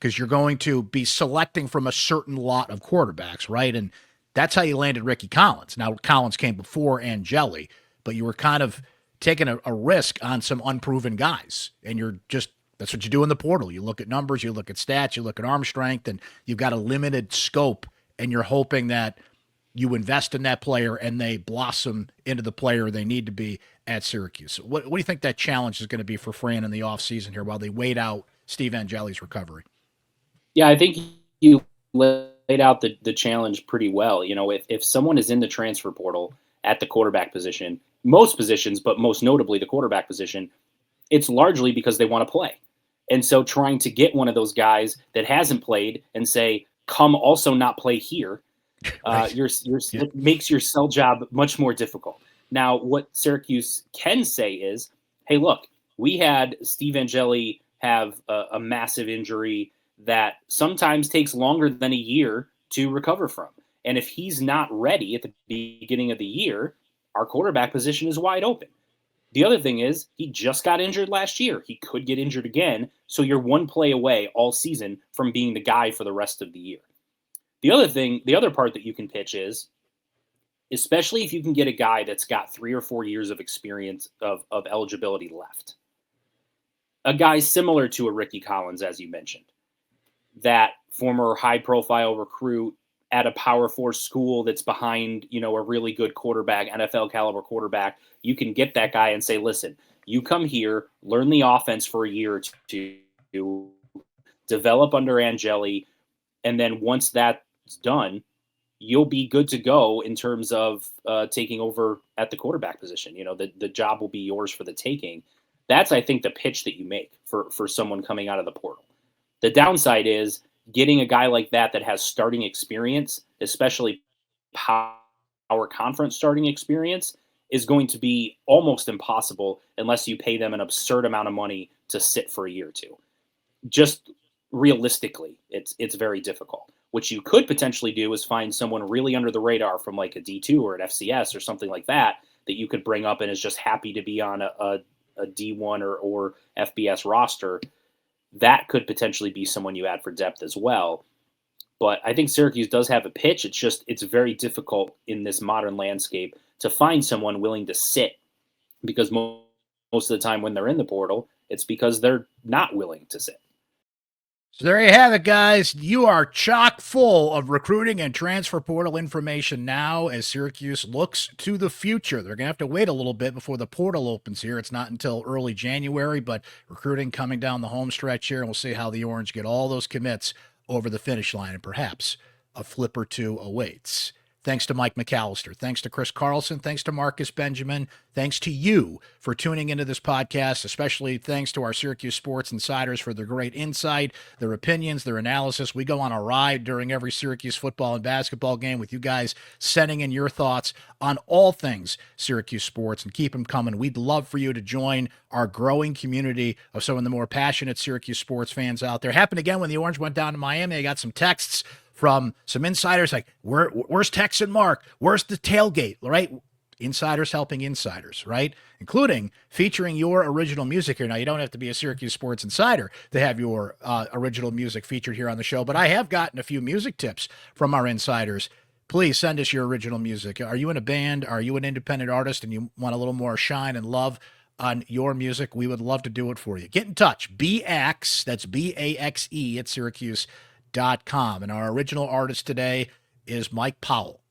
Speaker 1: because you're going to be selecting from a certain lot of quarterbacks, right? And that's how you landed Ricky Collins. Now, Collins came before Angeli, but you were kind of taking a risk on some unproven guys. And that's what you do in the portal. You look at numbers, you look at stats, you look at arm strength, and you've got a limited scope, and you're hoping that you invest in that player and they blossom into the player they need to be at Syracuse. What do you think that challenge is going to be for Fran in the offseason here while they wait out Steve Angeli's recovery?
Speaker 5: Yeah, I think you laid out the challenge pretty well. If someone is in the transfer portal at the quarterback position, most positions, but most notably the quarterback position, it's largely because they want to play. And so trying to get one of those guys that hasn't played and say, come also not play here, right. It makes your sell job much more difficult. Now, what Syracuse can say is, hey, look, we had Steve Angeli have a massive injury that sometimes takes longer than a year to recover from. And if he's not ready at the beginning of the year, our quarterback position is wide open. The other thing is he just got injured last year. He could get injured again. So you're one play away all season from being the guy for the rest of the year. The other part that you can pitch is, especially if you can get a guy that's got 3 or 4 years of experience of eligibility left. A guy similar to a Ricky Collins, as you mentioned, that former high-profile recruit at a Power 4 school that's behind, a really good quarterback, NFL caliber quarterback. You can get that guy and say, listen, you come here, learn the offense for a year or two, develop under Angeli, and then once that's done, you'll be good to go in terms of taking over at the quarterback position. The job will be yours for the taking. That's, I think, the pitch that you make for someone coming out of the portal. The downside is getting a guy like that has starting experience, especially power conference starting experience, is going to be almost impossible unless you pay them an absurd amount of money to sit for a year or two. Just realistically, it's very difficult. What you could potentially do is find someone really under the radar from like a D2 or an FCS or something like that you could bring up and is just happy to be on a D1 or FBS roster. That could potentially be someone you add for depth as well. But I think Syracuse does have a pitch. It's very difficult in this modern landscape to find someone willing to sit, because most of the time when they're in the portal, it's because they're not willing to sit.
Speaker 1: So there you have it, guys. You are chock full of recruiting and transfer portal information now as Syracuse looks to the future. They're going to have to wait a little bit before the portal opens here. It's not until early January, but recruiting coming down the home stretch here, and we'll see how the Orange get all those commits over the finish line, and perhaps a flip or two awaits. Thanks to Mike McAllister. Thanks to Chris Carlson. Thanks to Marcus Benjamin. Thanks to you for tuning into this podcast, especially thanks to our Syracuse Sports Insiders for their great insight, their opinions, their analysis. We go on a ride during every Syracuse football and basketball game with you guys sending in your thoughts on all things Syracuse sports, and keep them coming. We'd love for you to join our growing community of some of the more passionate Syracuse sports fans out there. Happened again when the Orange went down to Miami. I got some texts from some insiders like, where's Tex and Mark? Where's the tailgate, right? Insiders helping insiders, right? Including featuring your original music here. Now, you don't have to be a Syracuse Sports Insider to have your original music featured here on the show, but I have gotten a few music tips from our insiders. Please send us your original music. Are you in a band? Are you an independent artist and you want a little more shine and love on your music? We would love to do it for you. Get in touch. Axe, that's BAXE at Syracuse.com. And our original artist today is Mike Powell.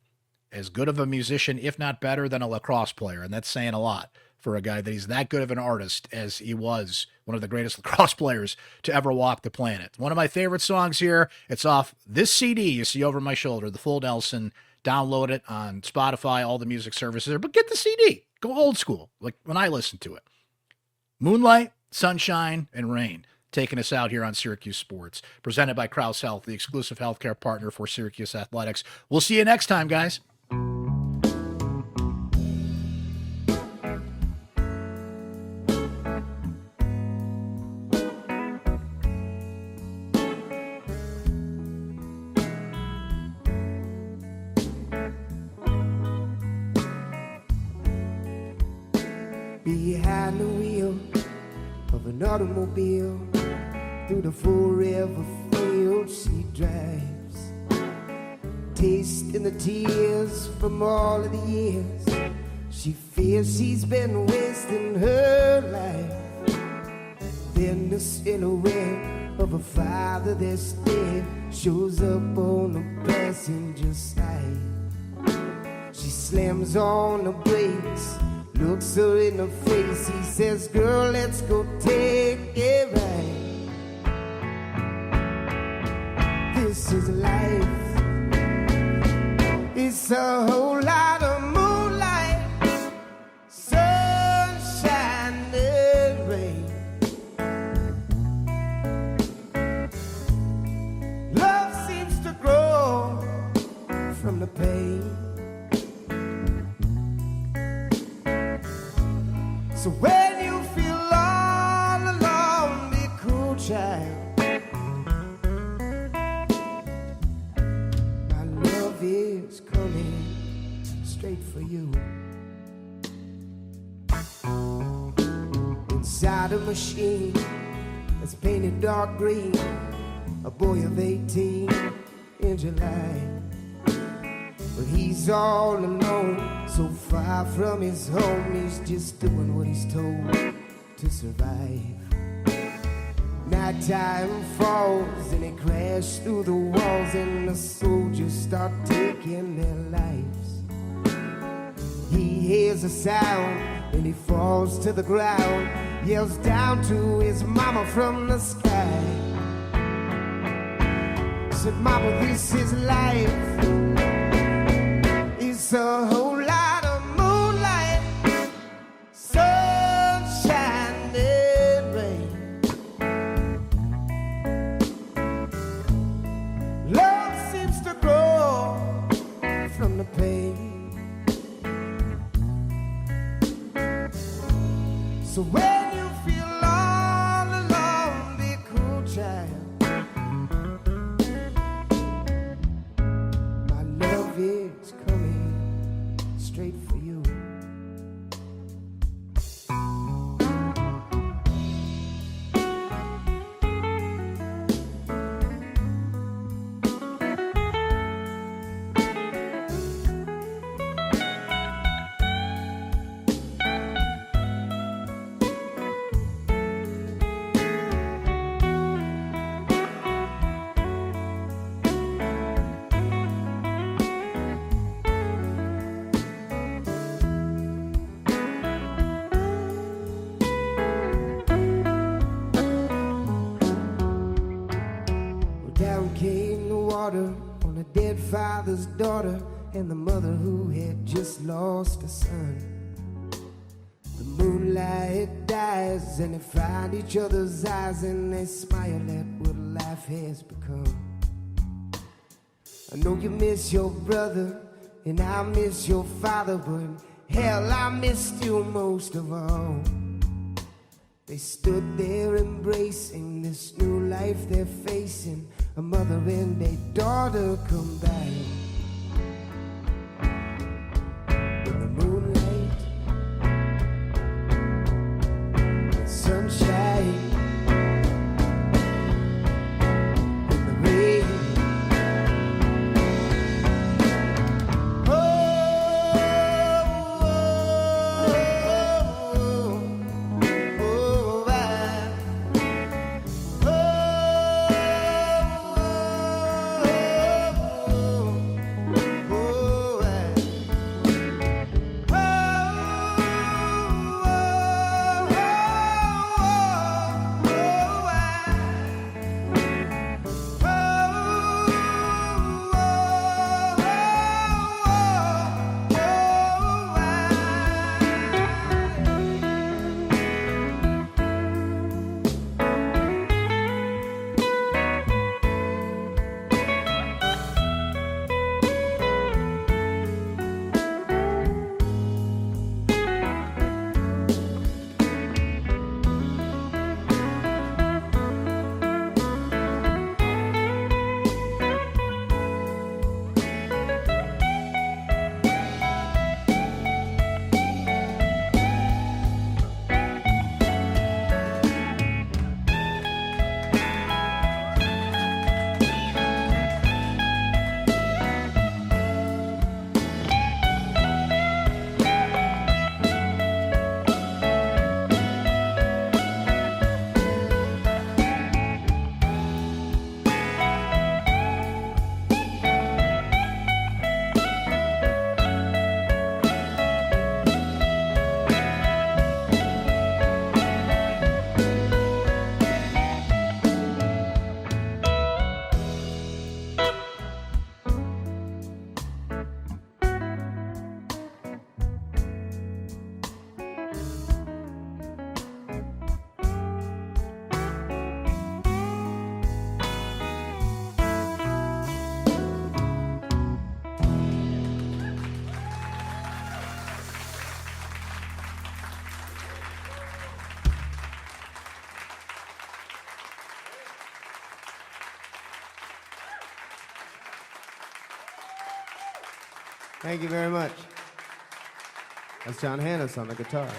Speaker 1: As good of a musician, if not better, than a lacrosse player. And that's saying a lot for a guy that he's that good of an artist as he was one of the greatest lacrosse players to ever walk the planet. One of my favorite songs here. It's off this CD you see over my shoulder, the Full Nelson. Download it on Spotify, all the music services. But get the CD. Go old school, like when I listen to it. Moonlight, Sunshine, and Rain. Taking us out here on Syracuse Sports. Presented by Krause Health, the exclusive healthcare partner for Syracuse Athletics. We'll see you next time, guys.
Speaker 2: Behind the wheel of an automobile, through the forever she drives, tasting the tears from all of the years. She fears she's been wasting her life. Then the silhouette of her father that's dead shows up on the passenger side. She slams on the brakes, looks her in the face. He says, girl, let's go take a ride. This is life. It's a whole lot of moonlight, sunshine and rain. Love seems to grow from the pain. So when you feel all alone, be cool, child. My love is coming straight for you. Inside a machine that's painted dark green, a boy of 18 in July. But he's all alone, so far from his home. He's just doing what he's told to survive. Nighttime falls and he crashes through the walls, and the soldiers start taking their lives. He hears a sound and he falls to the ground, yells down to his mama from the sky. Said, mama, this is life. It's a whole lot of moonlight, sunshine and rain. Love seems to grow from the pain. So when you feel all alone, be cool, child. My love is coming straight for you. Down came the water on a dead father's daughter and the mother who had just lost a son. The moonlight dies and they find each other's eyes and they smile at what life has become. I know you miss your brother and I miss your father, but hell, I missed you most of all. They stood there embracing this new life they're facing. A mother and a daughter come back in the moonlight, sunshine, in the rain. Oh, Thank you very much. That's John Hannes on the guitar.